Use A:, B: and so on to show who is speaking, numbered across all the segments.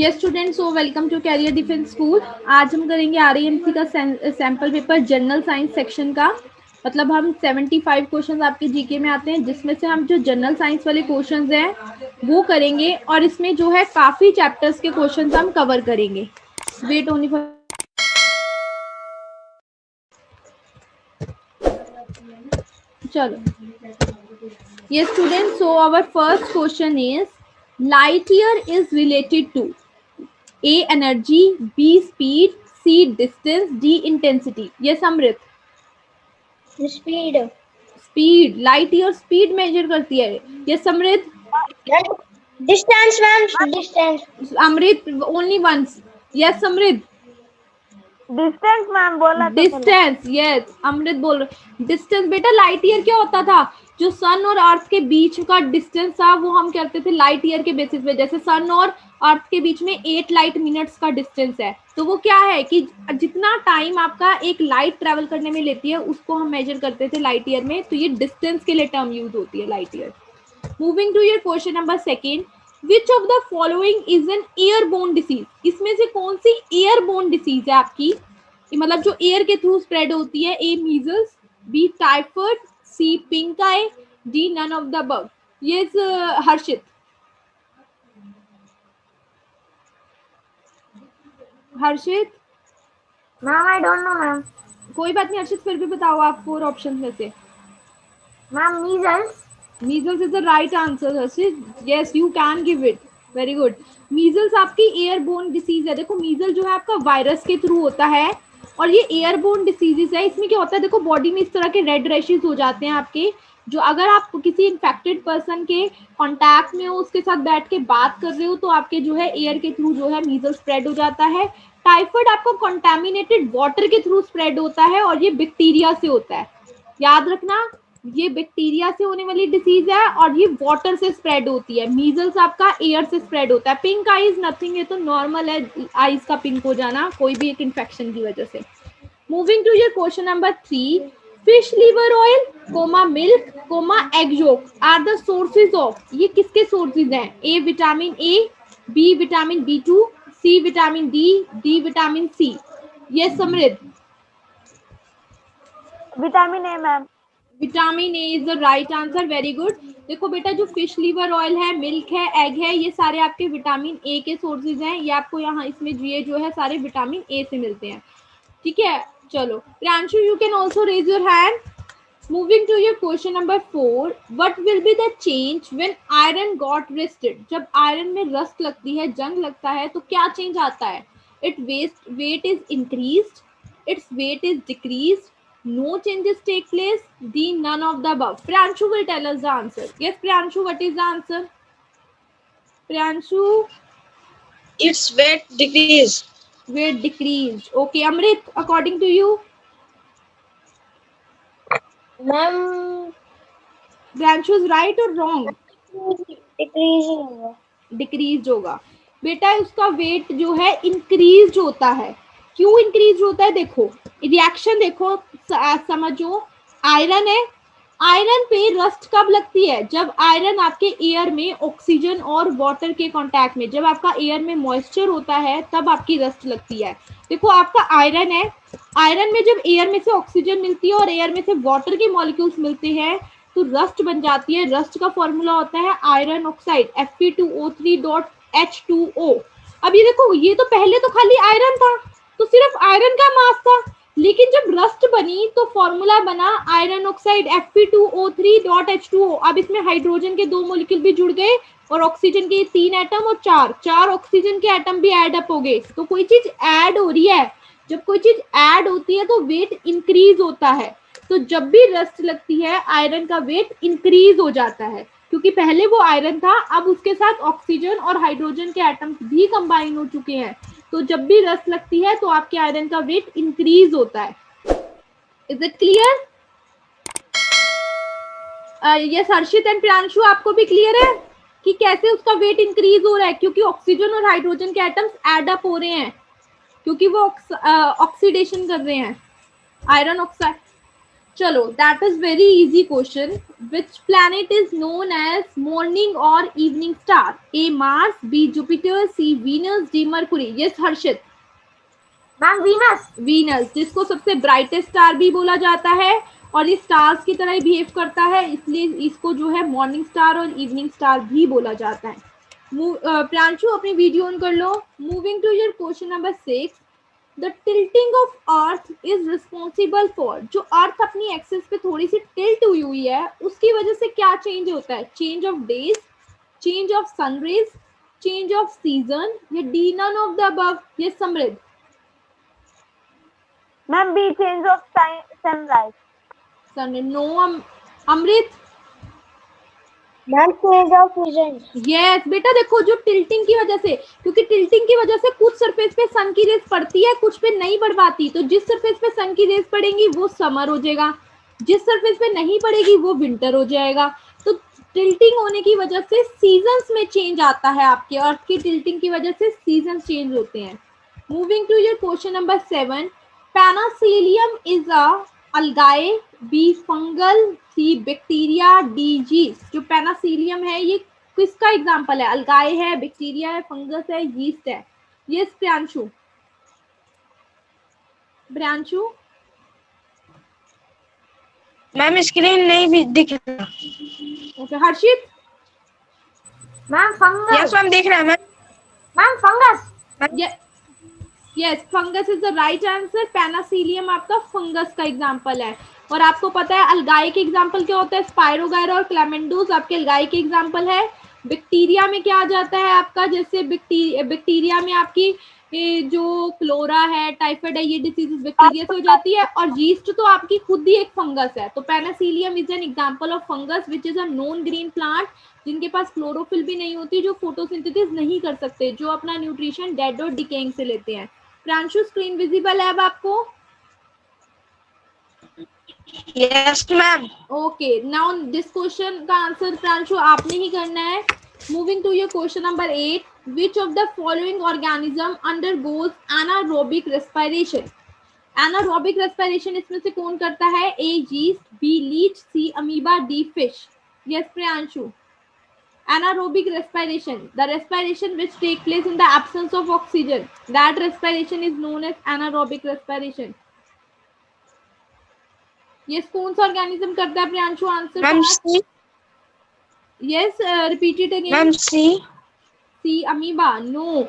A: Yes students, so welcome to career defence school. आज हम करेंगे आरएएमसी का sample paper general science section का। मतलब हम 75 क्वेश्चंस आपके जीके में आते हैं, जिसमें से हम जो जनरल साइंस वाले क्वेश्चंस हैं वो करेंगे, और इसमें जो है काफी चैप्टर्स के क्वेश्चंस हम कवर करेंगे। वेट ओनली फॉर चलो। Yes students, so our first question is light year is related to A energy, B speed, C distance, D intensity. Yes Amrit.
B: Speed.
A: Speed, light year speed measure करती है. Yes Amrit.
B: Distance ma'am, distance.
A: Amrit only once. Yes Amrit.
C: Distance ma'am बोला तो पहले।
A: Distance, yes अमृत बोल रहे। Distance बेटा, light year क्या होता था? जो सन और अर्थ के बीच का डिस्टेंस था वो हम कहते थे लाइट ईयर के बेसिस पे। जैसे सन और अर्थ के बीच में 8 लाइट मिनट्स का डिस्टेंस है, तो वो क्या है कि जितना टाइम आपका एक लाइट ट्रेवल करने में लेती है उसको हम मेजर करते थे लाइट ईयर में। तो ये डिस्टेंस के लिए टर्म यूज होती है light year. Moving to your question number second, which of the following is an airborne disease? इसमें से कौन सी एयरबोर्न डिसीज है आपकी, मतलब जो एयर के थ्रू स्प्रेड होती है? A measles, B typhoid, C pink eye, D none of the above. ये Harshit. Harshit
C: ma'am I don't know ma'am.
A: कोई बात नहीं हर्षित, फिर भी बताओ आप 4 ऑप्शन में से।
C: Ma'am measles.
A: Measles is the right answer Harshit. Yes you can give it, very good. Measles आपकी एयरबोर्न डिसीज है। देखो मीजल जो है आपका वायरस के थ्रू होता है, और ये एयरबोर्न डिसीजेस है। इसमें क्या होता है, देखो बॉडी में इस तरह के रेड रैशेस हो जाते हैं आपके, जो अगर आप किसी इन्फेक्टेड पर्सन के कांटेक्ट में हो, उसके साथ बैठ के बात कर रहे हो, तो आपके जो है एयर के थ्रू जो है मीजल स्प्रेड हो जाता है। टाइफाइड आपको कंटामिनेटेड वाटर के थ्रू स्प्रेड होता है, और ये बैक्टीरिया से होता है। याद रखना, ये बैक्टीरिया से होने वाली डिसीज है और ये वाटर से स्प्रेड होती है। मीजल्स आपका एयर से स्प्रेड होता है। पिंक आईज नथिंग, ये तो नॉर्मल है आईज का पिंक हो जाना कोई भी एक इन्फेक्शन की वजह से। Moving to your question number 3, fish liver oil comma milk comma egg yolk are the sources of. ये किसके सोर्सेज हैं? A vitamin A, B vitamin B2, C vitamin D, D vitamin C. ये समृद्ध।
C: Vitamin A ma'am.
A: Vitamin A is the right answer, very good. देखो बेटा, जो fish liver oil है, milk है, एग है, ये सारे आपके विटामिन ए के सोर्सेज हैं। ये आपको यहाँ इसमें ये जो है सारे विटामिन ए से मिलते हैं। ठीक है, चलो Priyanshu you can also raise your hand. Moving to your question number 4, what will be the change when iron got rusted? जब आयरन में रस्ट लगती है, जंग लगता है, तो क्या चेंज आता है? It weight is increased, its weight is decreased, no changes take place, D none of the above. Priyanshu will tell us the answer. Yes Priyanshu, what is the answer? Priyanshu,
B: Its weight decrease.
A: weight decreased. Okay Amrit, according to you?
B: Ma'am
A: Priyanshu is right or wrong?
B: Decreasing होगा।
A: Decrease होगा बेटा। उसका wait जो है increase होता है। क्यों increase होता है? देखो रिएक्शन देखो, समझो। आयरन है, आयरन पे रस्ट कब लगती है? जब आयरन आपके एयर में ऑक्सीजन और वाटर के कांटेक्ट में, जब आपका एयर में मॉइस्चर होता है तब आपकी रस्ट लगती है। देखो आपका आयरन है, आयरन में जब एयर में से ऑक्सीजन मिलती है और एयर में से वाटर के मॉलिक्यूल्स मिलते हैं तो रस्ट बन जाती है। रस्ट का फॉर्मूला होता है आयरन ऑक्साइड Fe2O3.H2O। अब ये देखो, ये तो पहले तो खाली आयरन था, तो सिर्फ आयरन का मास था, लेकिन जब रस्ट बनी तो फॉर्मूला बना आयरन ऑक्साइड Fe2O3.H2O। अब इसमें हाइड्रोजन के 2 मॉलिक्यूल भी जुड़ गए और ऑक्सीजन के 3 एटम और 4 ऑक्सीजन के एटम भी ऐड अप हो गए। तो कोई चीज ऐड हो रही है, जब कोई चीज ऐड होती है तो वेट इंक्रीज होता है। तो जब भी रस्ट लगती है आयरन का वेट इंक्रीज हो जाता है, क्योंकि पहले वो आयरन था, अब उसके साथ ऑक्सीजन और हाइड्रोजन के एटम्स भी कंबाइन हो चुके हैं। तो जब भी रस्ट लगती है तो आपके आयरन का वेट इंक्रीज होता है। Is it clear? Yes Harshit and Priyanshu, आपको भी क्लियर है कि कैसे उसका वेट इंक्रीज हो रहा है? क्योंकि ऑक्सीजन और हाइड्रोजन के एटम्स एड अप हो रहे हैं, क्योंकि वो ऑक्सीडेशन कर रहे हैं। आयरन ऑक्साइड चलो, that is very easy question. Which planet is known as morning और evening star? A Mars, B Jupiter, C Venus, D Mercury. Yes Harshit.
C: Ma'am Venus.
A: Venus, जिसको सबसे ब्राइटेस्ट स्टार भी बोला जाता है और ये स्टार्स की तरह ही बिहेव करता है, इसलिए इसको जो है मॉर्निंग स्टार और इवनिंग स्टार भी बोला जाता है. प्रांशु अपनी वीडियो ऑन कर लो. Moving to your question number 6. The tilting of earth is responsible for. जो अर्थ अपनी एक्सिस पे थोड़ी सी टिल्ट हुई है, उसकी वजह से क्या चेंज होता है? Change of days, change of sunrays, change of season, या D none of the above. ये Samriddh.
C: Ma'am B change of sunrise.
A: No. Amrit.
B: Ma'am change of season.
A: Yes बेटा, देखो जो टिल्टिंग की वजह से, क्योंकि टिल्टिंग की वजह से कुछ सरफेस पे सन की रेस पड़ती है, कुछ पे नहीं पड़ पाती. तो जिस सरफेस पे सन की रेस पड़ेंगी वो समर हो जाएगा, जिस सरफेस पे नहीं पड़ेगी वो विंटर हो जाएगा. तो टिल्टिंग होने की वजह से सीजन्स में चेंज आता है. आपके अर्थ की टिल्टिंग की वजह से सीजन चेंज होते हैं. Moving to your question number 7. Penicillium is a algae, B fungal, C bacteria, D yeast. जो पेनासिलियम है ये किसका एग्जांपल है? अलगाए है, बैक्टीरिया है, फंगस है, यीस्ट है. Yes Priyanshu. Priyanshu.
B: Ma'am screen नहीं भी दिख रहा.
A: Okay. Harshit.
C: Ma'am fungus.
B: Yes ma'am दिख रहा है ma'am.
C: Ma'am fungus.
A: Yes, fungus is the right answer. Penicillium आपका फंगस का एग्जांपल है. और आपको पता है अलगाई के एग्जांपल क्या होता है? स्पाइरोगायरा और क्लेमेंडोज आपके अलगाई के एग्जांपल है. बैक्टीरिया में क्या आ जाता है आपका? जैसे बैक्टीरिया में आपकी जो क्लोरा है, टाइफाइड है, ये डिसीजेस बैक्टीरिया से हो जाती है. और यीस्ट तो आपकी खुद ही एक फंगस है. तो penicillium is an example of fungus which is a non green plant, जिनके पास क्लोरोफिल भी नहीं होती, जो फोटोसिंथेसिस नहीं कर सकते, जो अपना न्यूट्रिशन डेड और डिकेइंग से लेते हैं. प्रांशु, स्क्रीन विजिबल है अब आपको?
B: Yes ma'am.
A: Okay. Now this question का आंसर प्रांशु आपने ही करना है. Moving to your question number 8. Which of the following organism undergoes anaerobic respiration? Anaerobic respiration इसमें से कौन करता है? A yeast, B leech, C amoeba, D fish. Yes Priyanshu. Anaerobic respiration, the respiration which take place in the absence of oxygen, that respiration is known as anaerobic respiration. Yes, कौन सा organism करता है Priyanshu? Answer
B: ma'am C.
A: Yes, repeat it again.
B: Ma'am C.
A: C amoeba. No.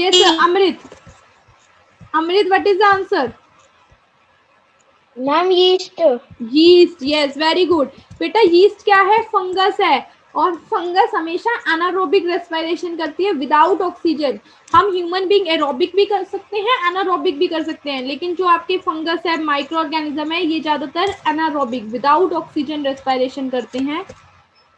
A: Yes Amrit. Amrit, what is the answer?
B: Ma'am yeast.
A: Yeast. Yes, very good बेटा. Yeast क्या है? Fungus है. और fungus हमेशा एनारोबिक रेस्पिरेशन करती है विदाउट ऑक्सीजन. हम ह्यूमन बीइंग एरोबिक भी कर सकते हैं, एनारोबिक भी कर सकते हैं, लेकिन जो आपके फंगस है, माइक्रो ऑर्गेनिज्म है, ये ज्यादातर एनारोबिक विदाउट ऑक्सीजन रेस्पिरेशन करते हैं.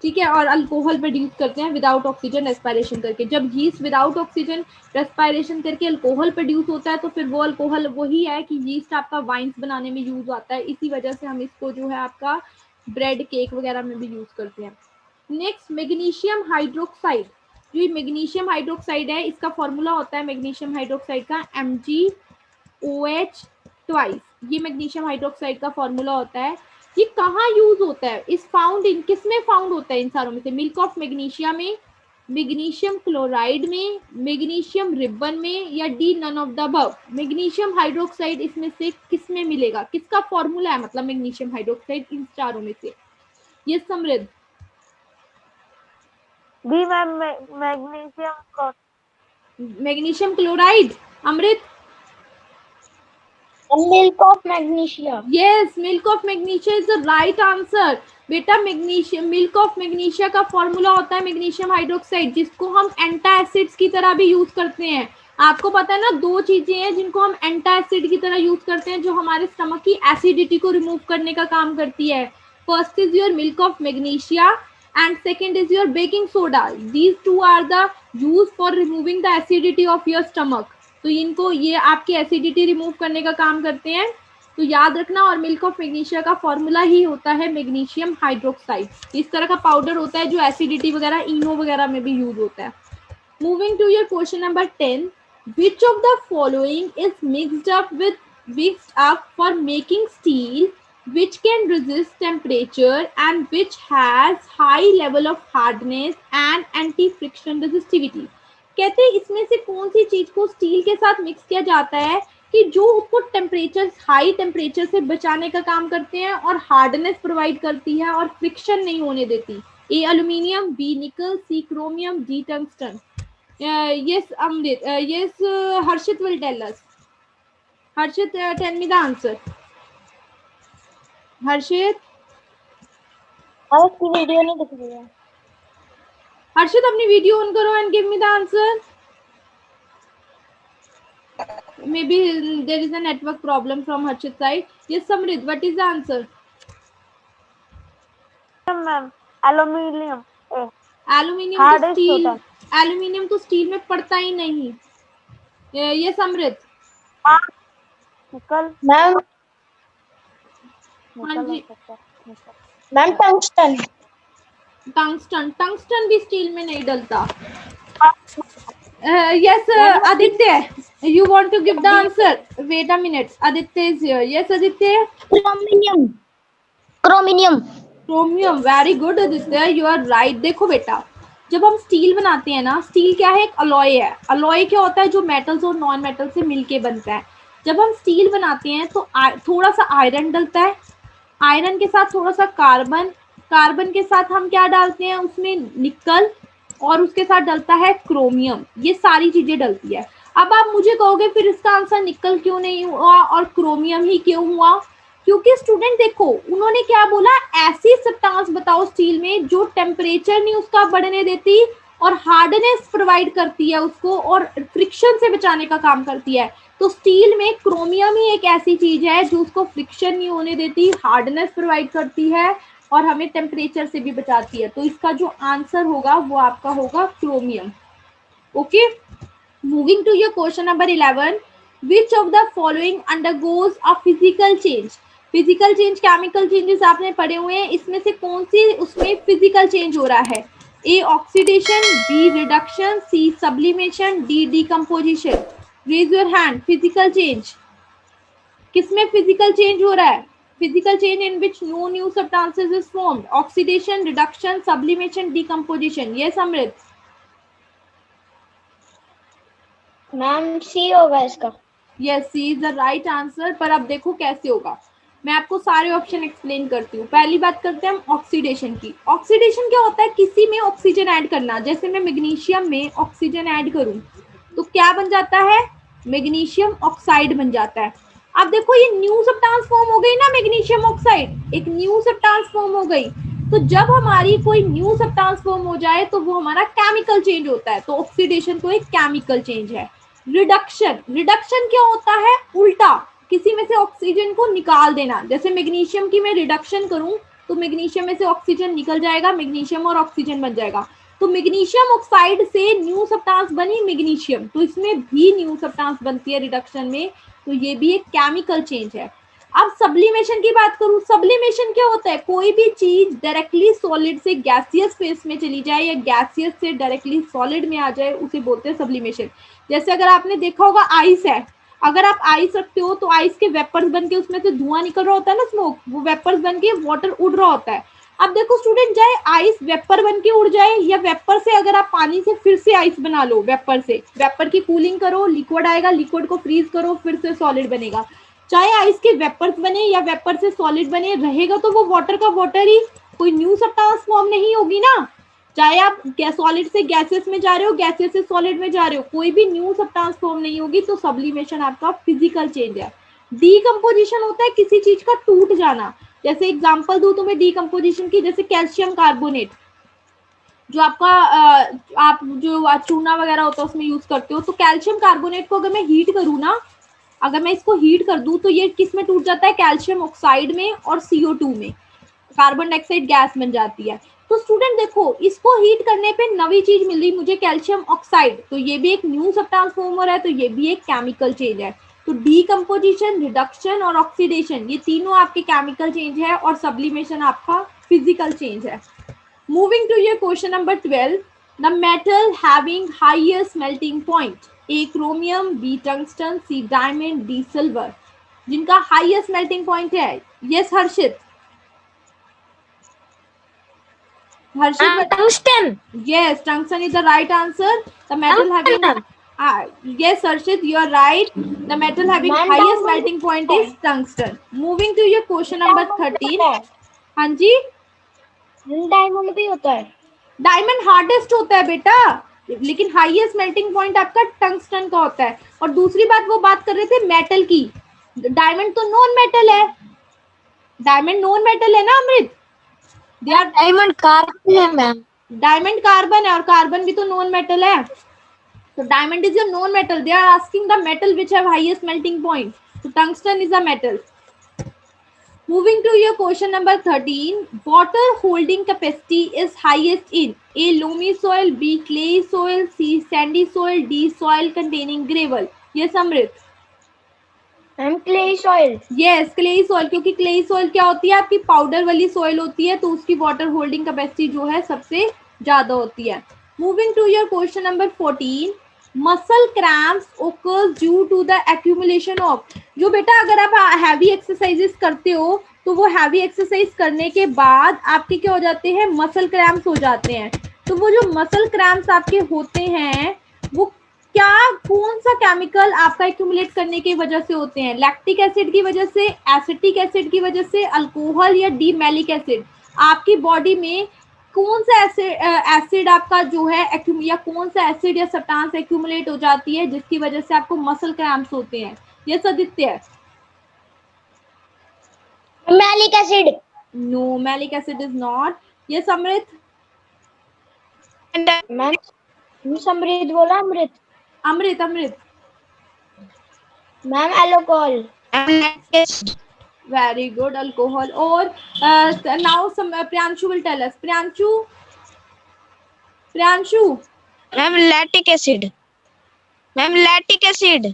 A: ठीक है. और अल्कोहल प्रोड्यूस करते हैं विदाउट ऑक्सीजन रेस्पिरेशन करके. जब यीस्ट विदाउट ऑक्सीजन रेस्पिरेशन करके अल्कोहल प्रोड्यूस होता है, तो फिर वो अल्कोहल वही है कि यीस्ट आपका वाइन्स बनाने में यूज आता है. इसी वजह से हम इसको जो है आपका ब्रेड, केक वगैरह में भी यूज करते हैं. Next, magnesium hydroxide. जो मैग्नीशियम हाइड्रोक्साइड है, इसका फॉर्मूला होता है मैग्नीशियम हाइड्रोक्साइड का MgOH ट्वाइस. ये मैग्नीशियम हाइड्रोक्साइड का फॉर्मूला होता है. ये कहाँ यूज होता है? इस फाउंड इन, किसमें फाउंड होता है इन सारों में से? मिल्क ऑफ मैग्नीशिया में, मैग्नीशियम क्लोराइड में, मैग्नीशियम रिबन में, या D none of the above. Magnesium hydroxide इसमें से किस में मिलेगा? किसका फॉर्मूला है मतलब मैग्नीशियम हाइड्रोक्साइड इन चारों में से? ये समृद्ध.
C: B ma'am magnesium.
A: Magnesium chloride. Amrit.
B: Milk of magnesia.
A: Yes, milk of magnesia is the right answer. बेटा मैग्नीशियम, मिल्क ऑफ मैग्नीशिया का फॉर्मूला होता है मैग्नीशियम हाइड्रोक्साइड, जिसको हम एंटासिड्स की तरह भी यूज करते हैं. आपको पता है ना, दो चीजें हैं जिनको हम एंटासिड की तरह यूज करते हैं, जो हमारे स्टमक की एसिडिटी को रिमूव करने का काम करती है. First is your milk of magnesia and second is your baking soda. These two are the used for removing the acidity of your stomach. तो इनको, ये आपकी एसिडिटी रिमूव करने का काम करते हैं, तो याद रखना. और मिल्क ऑफ मैग्नीशिया का फॉर्मूला ही होता है मैग्नीशियम हाइड्रोक्साइड. इस तरह का पाउडर होता है जो एसिडिटी वगैरह, इनो वगैरह में भी यूज होता है. Moving to your question number 10. Which of the following is mixed up for making steel which can resist temperature and which has high level of hardness and anti friction resistivity. कहते हैं इसमें से कौन सी चीज को steel के साथ mix किया जाता है कि जो उसको टेम्परेचर, हाई टेम्परेचर से बचाने का काम करते हैं और हार्डनेस प्रोवाइड करती है और फ्रिक्शन नहीं होने देती. ए aluminium, B nickel, C chromium, D tungsten. Yes, Amrit. Yes, Harshit will tell us. Harshit, tell me the answer. Harshit.
C: और उसकी वीडियो नहीं दिख रही है.
A: Harshit, अपनी वीडियो ऑन करो and give me the answer. Maybe there is a network problem from Harshit's side. Yes, Samrit, what is the answer?
C: Ma'am aluminium.
A: Aluminium
C: Hard
A: तो
C: is
A: steel,
C: total.
A: Aluminium तो steel में पड़ता ही नहीं. ये Samriddh.
C: Nickel.
B: Ma'am
A: हाँ जी.
B: Ma'am tungsten.
A: Tungsten, tungsten भी स्टील में नहीं डलता. Yes, Aditya, you want to give the answer? Wait a minute. Aditya is here. Yes, Aditya.
B: Chromium.
A: Chromium. Very good Aditya, you are right. देखो बेटा, जब हम स्टील बनाते हैं ना, स्टील क्या है? एक अलॉय है. अलॉय क्या होता है? जो मेटल्स और नॉन मेटल से मिलके बनता है. जब हम स्टील बनाते हैं तो थोड़ा सा आयरन डलता है, आयरन के साथ थोड़ा सा कार्बन, कार्बन के साथ हम क्या डालते हैं उसमें? निकल, और उसके साथ डलता है क्रोमियम. ये सारी चीजें डलती है. अब आप मुझे कहोगे फिर इसका आंसर निकल क्यों नहीं हुआ और क्रोमियम ही क्यों हुआ? क्योंकि स्टूडेंट देखो, उन्होंने क्या बोला? ऐसी सब्सटेंस बताओ स्टील में जो टेम्परेचर नहीं उसका बढ़ने देती और हार्डनेस प्रोवाइड करती है उसको और फ्रिक्शन से बचाने का काम करती है. तो स्टील में क्रोमियम ही एक ऐसी चीज है जो उसको फ्रिक्शन नहीं होने देती, हार्डनेस प्रोवाइड करती है और हमें टेम्परेचर से भी बचाती है. तो इसका जो आंसर होगा वो आपका होगा chromium. Okay, moving to your question number 11. Which of the following undergoes a physical change? Physical change, chemical changes आपने पढ़े हुए हैं, इसमें से कौन सी उसमें फिजिकल चेंज हो रहा है? A oxidation, B reduction, C sublimation, D decomposition. Raise your hand. Physical change किसमें फिजिकल चेंज हो रहा है? Physical change in which no new substances is formed. Oxidation, reduction, sublimation, decomposition. Yes, Amrit.
B: Ma'am C होगा इसका.
A: Yes, C is the right answer. पर अब देखो कैसे होगा. मैं आपको सारे ऑप्शन एक्सप्लेन करती हूँ. पहली बात करते हैं हम ऑक्सीडेशन की. ऑक्सीडेशन क्या होता है? किसी में ऑक्सीजन ऐड करना. जैसे मैं मैग्नीशियम में ऑक्सीजन ऐड करूँ तो क्या बन जाता है? मैग्नीशियम ऑक्साइड बन जाता है. अब देखो ये न्यू सब्सटेंस फॉर्म हो गई ना, मैग्नीशियम ऑक्साइड एक न्यू सब्सटेंस फॉर्म हो गई. तो जब हमारी कोई न्यू सब्सटेंस फॉर्म हो जाए तो वो हमारा केमिकल चेंज होता है. तो ऑक्सीडेशन तो एक केमिकल चेंज है. रिडक्शन, रिडक्शन क्या होता है? उल्टा, किसी में से ऑक्सीजन को निकाल देना. जैसे मैग्नीशियम की मैं रिडक्शन करूं तो मैग्नीशियम में से ऑक्सीजन निकल जाएगा, मैग्नीशियम और ऑक्सीजन बन जाएगा. तो मैग्नीशियम ऑक्साइड से न्यू सब्सटेंस बनी मैग्नीशियम, तो इसमें भी न्यू सब्सटेंस बनती है रिडक्शन में. तो ये भी एक केमिकल चेंज है. अब सब्लिमेशन की बात करूं. सब्लिमेशन क्या होता है? कोई भी चीज डायरेक्टली सॉलिड से गैसियस फेस में चली जाए या गैसियस से डायरेक्टली सॉलिड में आ जाए, उसे बोलते हैं सब्लिमेशन. जैसे अगर आपने देखा होगा आइस है, अगर आप आइस रखते हो तो आइस के वेपर्स बन के उसमें से धुआं निकल रहा होता है ना, स्मोक, वो वेपर्स बन के वाटर उड़ रहा होता है. अब देखो स्टूडेंट, चाहे आइस वेपर बन के उड़ जाए या वेपर से अगर आप पानी से फिर से आइस बना लो, वेपर से, वेपर की कूलिंग करो, लिक्विड आएगा, लिक्विड को फ्रीज करो, फिर से सॉलिड बनेगा. चाहे आइस के वेपर्स बने या वेपर से सॉलिड बने, रहेगा तो वो वाटर का वाटर ही, कोई न्यू सब्सटेंस फॉर्म नहीं होगी ना. चाहे आप सॉलिड से गैसेस में जा रहे हो, गैसेस से सॉलिड में जा रहे हो, कोई भी न्यू सब्सटेंस फॉर्म नहीं होगी. तो सब्लिमेशन आपका फिजिकल चेंज है. डीकम्पोजिशन होता है किसी चीज का टूट जाना. जैसे एग्जांपल दूं तुम्हें डीकम्पोजिशन की, जैसे कैल्शियम कार्बोनेट जो आपका आप जो चूना वगैरह होता है उसमें यूज करते हो. तो कैल्शियम कार्बोनेट को अगर मैं हीट करूँ ना, अगर मैं इसको हीट कर दूं तो ये किस में टूट जाता है? कैल्शियम ऑक्साइड में और CO2 में, कार्बन डाइऑक्साइड गैस बन जाती है. तो स्टूडेंट देखो, इसको हीट करने पे नवी चीज मिल रही मुझे, कैल्शियम ऑक्साइड. तो ये भी एक न्यू सब्सटेंस फॉर्म हो रहा है, तो ये भी एक केमिकल चेंज है. तो डीकम्पोजिशन, रिडक्शन और ऑक्सीडेशन, ये तीनों आपके केमिकल चेंज है और सब्लिमेशन आपका फिजिकल चेंज है. Moving to your question number 12. The metal having highest melting point. A chromium, B tungsten, C diamond, D silver. जिनका हाईएस्ट मेल्टिंग पॉइंट है? Yes Harshit,
B: tungsten.
A: yes, tungsten is the right answer. The metal having yes Harshit, you are right. The metal having
B: Ma'am,
A: highest
B: diamond
A: melting point
B: है।
A: is tungsten. Moving to your question number
B: diamond
A: 13.
B: होता है,
A: हाँ जी,
B: diamond भी होता है।
A: Diamond hardest होता है बेटा, लेकिन हाईएस्ट मेल्टिंग पॉइंट आपका टंगस्टन का होता है। और दूसरी बात, वो बात कर रहे थे मेटल की, डायमंड तो नॉन मेटल है, डायमंड नॉन मेटल है ना अमृत?
B: डायमंड कार्बन है मैम।
A: डायमंड कार्बन है, और कार्बन भी तो नॉन मेटल है। So diamond is your known metal. They are asking the metal which have highest melting point. So tungsten is a metal. Moving to your question number 13. Water holding capacity is highest in A. Loamy soil, B. Clay soil, C. Sandy soil, D. Soil containing gravel. Yes Amrit.
B: Ma'am clay soil.
A: Yes, clay soil, क्योंकि clay soil क्या होती है आपकी powder वाली soil होती है, तो उसकी water holding capacity जो है सबसे ज्यादा होती है। Moving to your question number 14. Muscle cramps occurs due to the accumulation of, जो बेटा अगर आप हैवी एक्सरसाइजेस करते हो तो वो हैवी एक्सरसाइज करने के बाद आपके क्या हो जाते हैं, मसल क्रैम्प्स हो जाते हैं। तो वो जो मसल क्रैम्प्स आपके होते हैं वो क्या, कौन सा केमिकल आपका एक्यूमुलेट करने की वजह से होते हैं? लैक्टिक एसिड की वजह से, एसिटिक एसिड की वजह से, अल्कोहल या डी मैलिक एसिड? आपकी बॉडी में कौन सा एसिड आपका जो है या कौन सा एसिड या सब्सटेंस एक्यूमुलेट हो जाती है जिसकी वजह से आपको मसल क्रैम्प्स होते हैं? Yes Aditya.
B: Malic acid.
A: No, malic acid is not. Yes Amrit.
B: Ma'am Samriddh बोला, Amrit.
A: Amrit Amrit.
B: Ma'am alcohol.
A: Very good, alcohol. Or now some Priyanshu will tell us. Priyanshu.
B: Ma'am lactic acid. Ma'am lactic acid.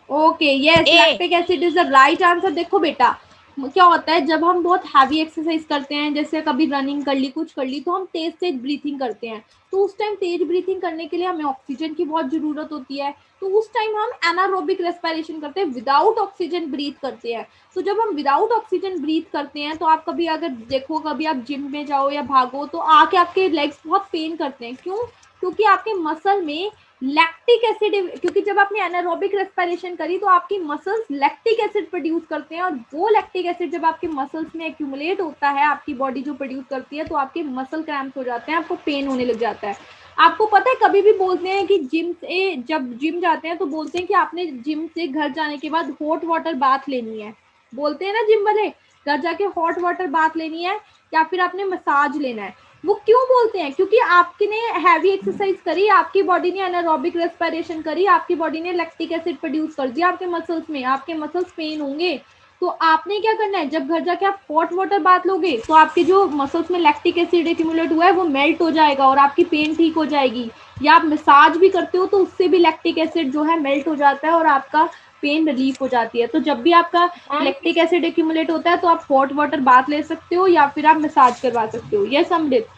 A: Okay, yes, lactic acid is the right answer. देखो बेटा, क्या होता है जब हम बहुत heavy exercise करते हैं, जैसे कभी रनिंग कर ली, कुछ कर ली, तो हम तेज तेज ब्रीथिंग करते हैं। तो उस टाइम तेज ब्रीथिंग करने के लिए हमें ऑक्सीजन की बहुत जरूरत होती है। तो उस टाइम हम एनारोबिक रेस्पिरेशन करते हैं, विदाउट ऑक्सीजन ब्रीथ करते हैं। तो जब हम विदाउट ऑक्सीजन ब्रीथ करते हैं तो आप कभी अगर देखो, कभी आप जिम में जाओ या भागो तो आके आपके लेग्स बहुत पेन करते हैं। क्यों? क्योंकि आपके मसल में लैक्टिक एसिड, क्योंकि जब आपने एनारोबिक रेस्पिरेशन करी तो आपकी मसल्स लैक्टिक एसिड प्रोड्यूस करते हैं, और वो लैक्टिक एसिड जब आपके मसल्स में एक्यूमुलेट होता है, आपकी बॉडी जो प्रोड्यूस करती है, तो आपके मसल क्रैम्प्स हो जाते हैं, आपको पेन होने लग जाता है। आपको पता है कभी भी बोलते हैं कि जिम से, जब जिम जाते हैं तो बोलते हैं कि आपने जिम से घर जाने के बाद हॉट वाटर बाथ लेनी है, बोलते हैं ना जिम वाले, घर जाके हॉट वाटर बाथ लेनी है या फिर आपने मसाज लेना है। वो क्यों बोलते हैं? क्योंकि आपने हैवी एक्सरसाइज करी, आपकी बॉडी ने एनारोबिक रेस्पिरेशन करी, आपकी बॉडी ने लैक्टिक एसिड प्रोड्यूस कर दिया आपके मसल्स में, आपके मसल्स पेन होंगे। तो आपने क्या करना है, जब घर जाके आप हॉट वाटर बाथ लोगे तो आपके जो मसल्स में लैक्टिक एसिड एक्यूमुलेट हुआ है वो मेल्ट हो जाएगा और आपकी पेन ठीक हो जाएगी। या आप मसाज भी करते हो तो उससे भी लैक्टिक एसिड जो है मेल्ट हो जाता है और आपका पेन रिलीफ हो जाती है। तो जब भी आपका लैक्टिक एसिड एक्यूमुलेट होता है तो आप हॉट वाटर बाथ ले सकते हो या फिर आप मसाज करवा सकते हो। यस अमृत।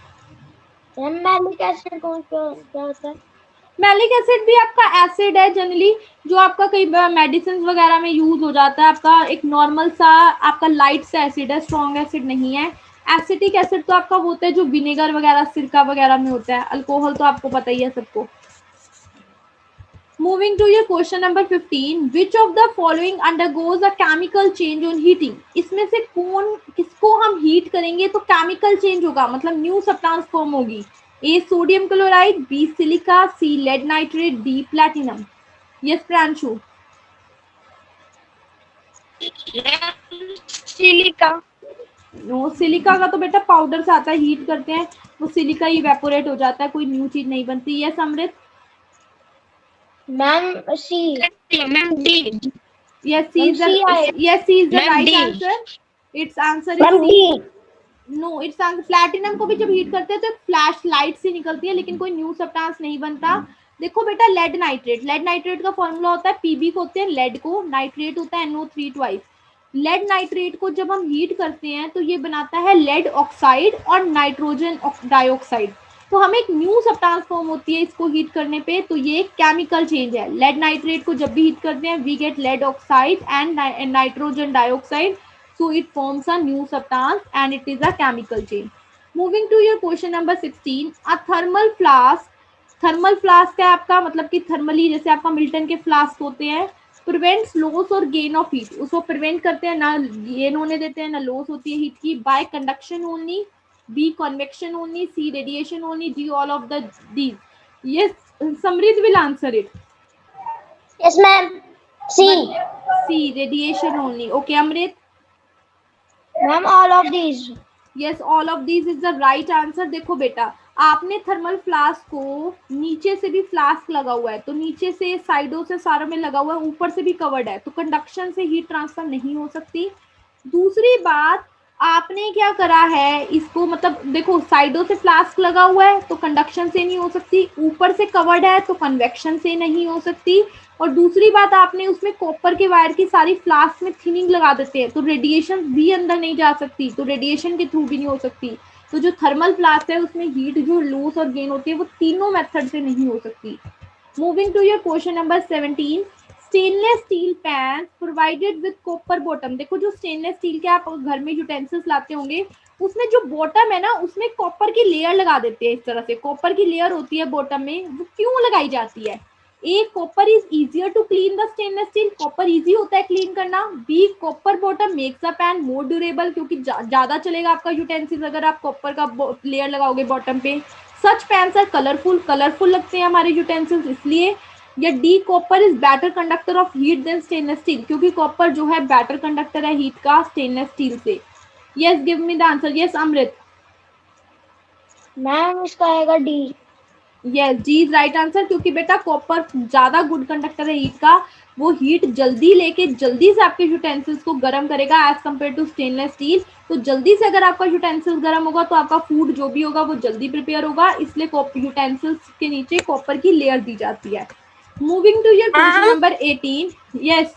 B: मैलिक एसिड क्या होता है?
A: मैलिक एसिड भी आपका एसिड है जनरली, जो आपका कई मेडिसिन वगैरह में यूज हो जाता है। आपका एक नॉर्मल सा आपका लाइट सा एसिड है, स्ट्रॉन्ग एसिड नहीं है। एसिटिक एसिड तो आपका होता है जो विनेगर वगैरह, सिरका वगैरह में होता है। अल्कोहल तो आपको पता ही है सबको। Moving to your question number 15, which of the following undergoes a chemical change on heating? इसमें से कौन, किसको हम हीट करेंगे तो केमिकल चेंज होगा, मतलब न्यू सब्सटेंस फॉर्म होगी? A sodium chloride, B silica, C lead nitrate, D platinum. Yes Pranshu.
B: Silica.
A: No, silica का तो बेटा पाउडर से आता है, हीट करते हैं वो सिलिका इवेपोरेट हो जाता है, कोई न्यू चीज नहीं बनती। Yes Amrit.
B: Ma'am C. Ma'am D.
A: Yes, C is the right answer. Its answer is
B: ma'am
A: C.
B: D.
A: No, it's platinum को भी जब हीट करते हैं तो फ्लैश लाइट से निकलती है, लेकिन कोई न्यू सब्सटेंस नहीं बनता। देखो बेटा, लेड नाइट्रेट का फॉर्मूला होता है, पीबी को होते हैं लेड को, नाइट्रेट होता है NO3 ट्वाइस। लेड नाइट्रेट को जब हम हीट करते हैं तो ये बनाता है लेड ऑक्साइड और नाइट्रोजन डाइऑक्साइड। तो हमें एक न्यू सब्सटेंस फॉर्म होती है इसको हीट करने पे, तो ये एक केमिकल चेंज है। लेड नाइट्रेट को जब भी हीट करते हैं we get lead oxide and nitrogen dioxide, so it forms a new substance and it is a chemical change. Moving to your question number 16, a thermal flask, thermal flask है आपका मतलब कि thermally जैसे आपका Milton के flask होते हैं, prevents loss और गेन ऑफ हीट, उसको प्रिवेंट करते हैं, ना गेन होने देते हैं ना लॉस होती है हीट की, by conduction only, B convection only, C radiation only, D all of the these. Yes Samriddh will answer it.
C: Yes ma'am, C.
A: C radiation only. Okay Amrit.
C: Ma'am all of these.
A: Yes all of these is the right answer. देखो बेटा, आपने thermal flask को नीचे से भी flask लगा हुआ है, तो नीचे से साइडों से सारों में लगा हुआ है, ऊपर से भी कवर्ड है, तो कंडक्शन से हीट ट्रांसफर नहीं हो सकती। दूसरी बात, आपने क्या करा है इसको, मतलब देखो साइडों से फ्लास्क लगा हुआ है तो कंडक्शन से नहीं हो सकती, ऊपर से कवर्ड है तो कन्वेक्शन से नहीं हो सकती, और दूसरी बात आपने उसमें कॉपर के वायर की सारी फ्लास्क में थिनिंग लगा देते हैं तो रेडिएशन भी अंदर नहीं जा सकती, तो रेडिएशन के थ्रू भी नहीं हो सकती। तो जो थर्मल फ्लास्क है उसमें हीट जो लॉस और गेन होती है वो तीनों मेथड से नहीं हो सकती। Moving to your question number 17, stainless steel pan provided with copper bottom. देखो जो स्टेनलेस स्टील के आप घर में यूटेंसिल्स लाते होंगे उसमें जो बॉटम है ना उसमें कॉपर की लेयर लगा देते हैं, इस तरह से कॉपर की लेयर होती है बॉटम में, वो क्यों लगाई जाती है? A copper is easier to clean the stainless steel, copper easy होता है क्लीन करना। B copper bottom makes the pan more durable, क्योंकि ज्यादा चलेगा आपका यूटेंसिल्स अगर आप कॉपर का लेयर लगाओगे बॉटम पे। Such pans are colourful, colourful लगते हैं हमारे यूटेंसिल्स इसलिए। या D copper is better conductor of heat than stainless steel, क्योंकि कॉपर जो है बेटर कंडक्टर है हीट का स्टेनलेस स्टील से। Yes give me the answer. Yes Amrit.
C: Ma'am इसका आएगा D.
A: Yes D is right answer, क्योंकि बेटा कॉपर ज्यादा गुड कंडक्टर है हीट का, वो हीट जल्दी लेके जल्दी से आपके यूटेंसिल्स को गर्म करेगा as compare to stainless steel. तो जल्दी से अगर आपका यूटेंसिल गर्म होगा तो आपका फूड जो भी होगा वो जल्दी प्रिपेयर होगा, इसलिए यूटेंसिल्स के नीचे कॉपर की लेयर दी जाती है। Moving to your question number 18, yes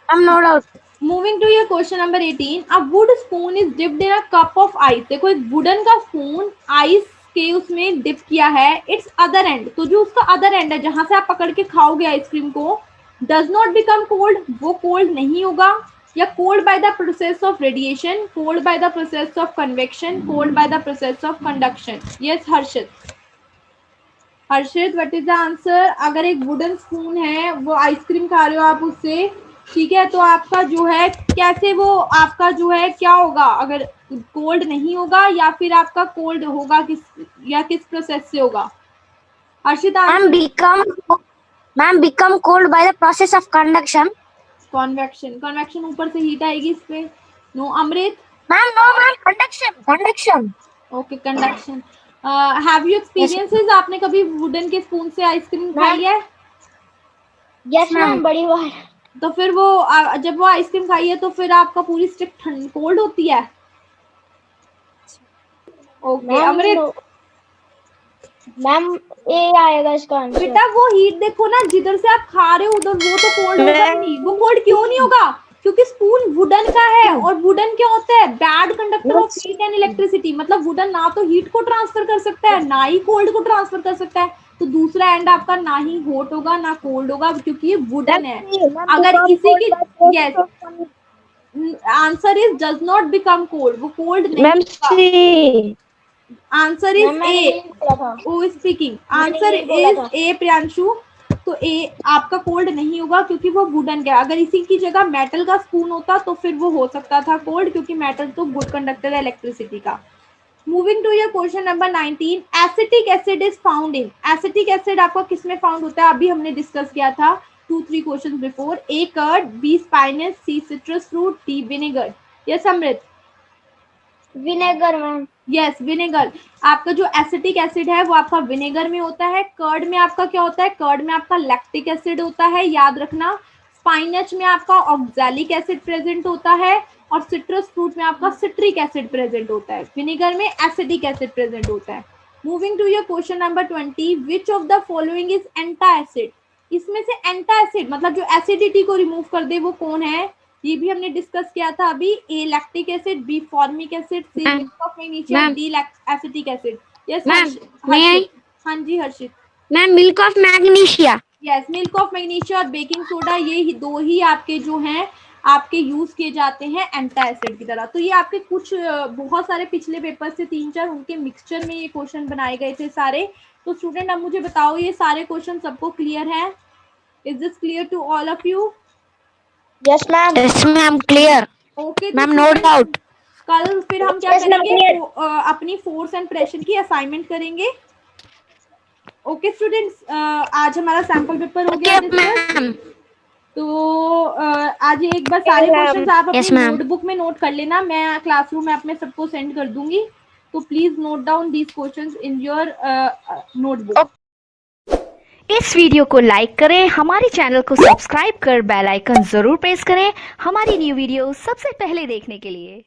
C: no doubt.
A: Moving to your question number 18, a wood spoon is dipped in a cup of ice. देखो एक वुडन का स्पून आइस के उसमें डिप किया है, इट्स अदर एंड, तो जो उसका अदर एंड है जहां से आप पकड़ के खाओगे आइसक्रीम को, डज नॉट बिकम कोल्ड, वो कोल्ड नहीं होगा। या cold by the process of radiation, cold by the process of convection, cold by the process of conduction. Yes Harshit. Harshit what is the answer? अगर एक wooden spoon है वो ice cream खा रहे हो आप उससे, ठीक है, तो आपका जो है कैसे वो आपका जो है क्या होगा, अगर कोल्ड नहीं होगा या फिर आपका कोल्ड होगा किस प्रोसेस से होगा? Harshit
C: ma'am become cold by the process of conduction.
A: Convection, convection ऊपर से हीट आएगी इस पे। No Amrit.
C: Ma'am no ma'am conduction.
A: Okay conduction. Have you experiences, आपने कभी वुडन के स्पून से आइसक्रीम खाई है?
C: यस मैम बड़ी बार।
A: तो फिर वो जब वो आइसक्रीम खाई है तो फिर आपका पूरी स्टिक ठंड कोल्ड होती है? ओके अमृत।
C: मैम ए आएगा इसका आंसर।
A: बेटा वो हीट देखो ना, जिधर से आप खा रहे हो उधर वो तो कोल्ड होगा ही नहीं। वो कोल्ड क्यों नहीं होगा? क्योंकि स्पून वुडन का है, और वुडन क्या होता है? Bad conductor of heat and electricity, मतलब वुडन ना तो हीट को ट्रांसफर कर सकता है ना ही कोल्ड को ट्रांसफर कर सकता है, तो दूसरा एंड आपका ना ही हॉट होगा ना कोल्ड होगा, क्योंकि ये वुडन है। अगर इसी की yes answer is does not become cold, वो कोल्ड नहीं होगा। Answer is a. Who is speaking? Answer is a Priyanshu. तो ए आपका कोल्ड नहीं होगा क्योंकि वो वुडन का। अगर इसी की जगह मेटल का स्पून होता तो फिर वो हो सकता था कोल्ड, क्योंकि मेटल तो गुड कंडक्टर है इलेक्ट्रिसिटी का। Moving to your question number 19, acetic acid is found in. Acetic acid आपका किसमें फाउंड होता है? अभी हमने डिस्कस किया था 2-3 question before. A curd, B spinach, C citrus fruit, D vinegar. Yes Amrit.
C: Vinegar ma'am.
A: Yes vinegar. आपका जो एसिटिक एसिड है वो आपका विनेगर में होता है। कर्ड में आपका क्या होता है? कर्ड में आपका लैक्टिक एसिड होता है, याद रखना। स्पाइनच में आपका ऑक्सैलिक एसिड प्रेजेंट होता है, और सिट्रस फ्रूट में आपका सिट्रिक एसिड प्रेजेंट होता है। विनेगर में एसिडिक एसिड प्रेजेंट होता है। Moving to your question number 20, which of the following is antacid? इसमें से एंटा एसिड मतलब जो एसिडिटी को रिमूव कर दे वो कौन है? ये भी हमने डिस्कस किया था अभी। A lactic acid, B formic acid, C
C: ma'am,
A: milk of magnesia,
C: ma'am,
A: D acetic acid. Yes
C: ma'am, may I?
A: Harshit. हाँ जी Harshit.
C: Ma'am milk of magnesia.
A: Yes, milk of magnesia और बेकिंग सोडा, ये ही दो ही आपके जो हैं आपके यूज किए जाते हैं एंटासिड की तरह। तो ये आपके कुछ बहुत सारे पिछले पेपर से 3-4 उनके मिक्सचर में ये क्वेश्चन बनाए गए थे सारे। तो स्टूडेंट अब मुझे बताओ ये सारे क्वेश्चन सबको क्लियर है? Is this clear to all of you?
B: Yes ma'am.
C: Yes ma'am, clear
A: okay
C: ma'am, no doubt.
A: कल फिर हम क्या
B: Yes, ma'am,
A: करेंगे? अपनी फोर्स एंड प्रेशर की असाइनमेंट करेंगे। ओके स्टूडेंट्स, आज हमारा सैंपल पेपर हो गया
C: ओके
A: डिस्कस।
C: मैम।
A: तो आज एक बार सारे
B: ma'am.
A: क्वेश्चंस आप
C: Yes,
A: अपनी
C: ma'am.
A: नोटबुक में नोट कर लेना, मैं क्लासरूम में अपने सबको सेंड कर दूंगी। तो please note down these questions in your notebook.
D: इस वीडियो को लाइक करें, हमारे चैनल को सब्सक्राइब कर बेल आइकन जरूर प्रेस करें हमारी न्यू वीडियो सबसे पहले देखने के लिए।